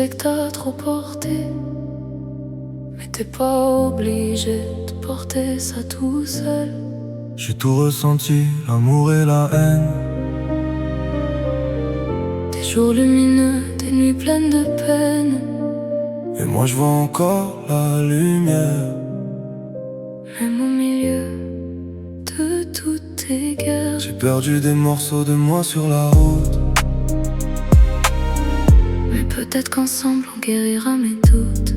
sais que t'as trop porté, mais t'es pas obligé de porter ça tout seul. J'ai tout ressenti, l'amour et la haine. Des jours lumineux, des nuits pleines de peine. Et moi je vois encore la lumière. Même au milieu de toutes tes guerres, J'ai perdu des morceaux de moi sur la route. mais peut-être qu'ensemble on guérira mes doutes.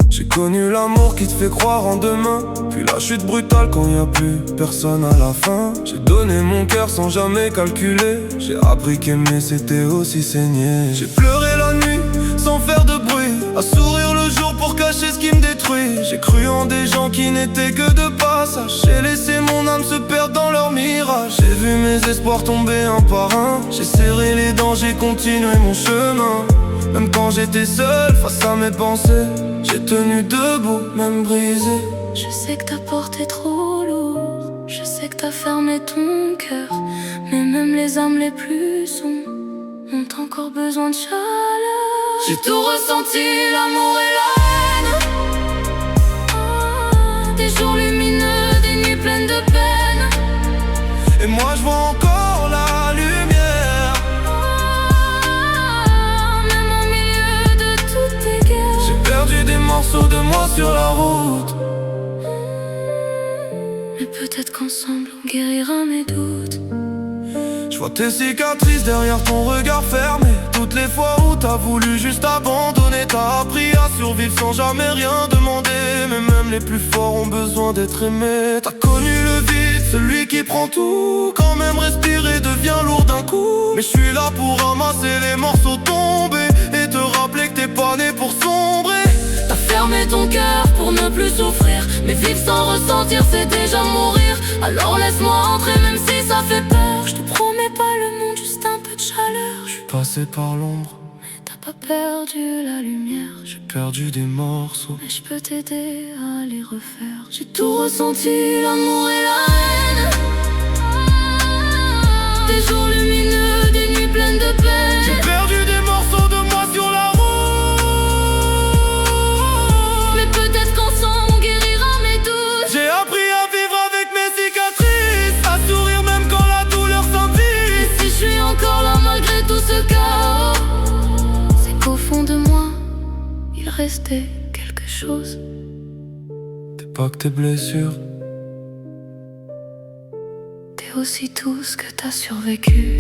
J'ai connu l'amour qui te fait croire en demain, puis la chute brutale quand y a plus personne à la fin. J'ai donné mon cœur sans jamais calculer. J'ai appris qu'aimer c'était aussi saigner. J'ai pleuré la nuit sans faire de bruit, à sourire le jour pour cacher ce qui me détruit. J'ai cru en des gens qui n'étaient que de passage. J'ai laissé mon âme se perdre dans leur mirage. J'ai vu mes espoirs tomber un par un. J'ai serré les dents, j'ai continué mon chemin. Même quand j'étais seul face à mes pensées, j'ai tenu debout, même brisé. Je sais que t'as porté trop lourd, je sais que t'as fermé ton cœur, mais même les âmes les plus sombres ont encore besoin de chaleur. J'ai tout ressenti, l'amour et la haine. Des jours lumineux, des nuits pleines de peine. Et moi je vois encore la lumière. Même au milieu de toutes tes guerres, J'ai perdu des morceaux de moi sur la route. mais peut-être qu'ensemble on guérira mes doutes. Je vois tes cicatrices derrière ton regard fermé. Toutes les fois où t'as voulu juste abandonner, t'as appris à survivre sans jamais rien demander. Mais même les plus forts ont besoin d'être aimés. T'as connu le vide, celui qui prend tout, quand même respirer devient lourd d'un coup. Mais je suis là pour ramasser les morceaux tombés et te rappeler que t'es pas né pour sombrer. T'as fermé ton cœur pour ne plus souffrir, mais vivre sans ressentir c'est déjà mourir. Alors laisse-moi entrer même si ça fait peur. Je te promets pas le monde, juste un peu de chaleur. Je suis passé par l'ombre, Mais t'as pas perdu la lumière. j'ai perdu des morceaux. Mais je peux t'aider à les refaire. J'ai tout ressenti, l'amour et la haine. Des jours lumineux, des nuits pleines de peine. J'ai perdu des morceaux de moi sur la route. Mais peut-être qu'ensemble on guérira mes doutes. J'ai appris à vivre avec mes cicatrices, à sourire même quand la douleur s'invite. Et si je suis encore là malgré tout ce chaos, c'est qu'au fond de moi, il restait quelque chose. T'es pas que tes blessures, T'es aussi tout ce que t'as survécu.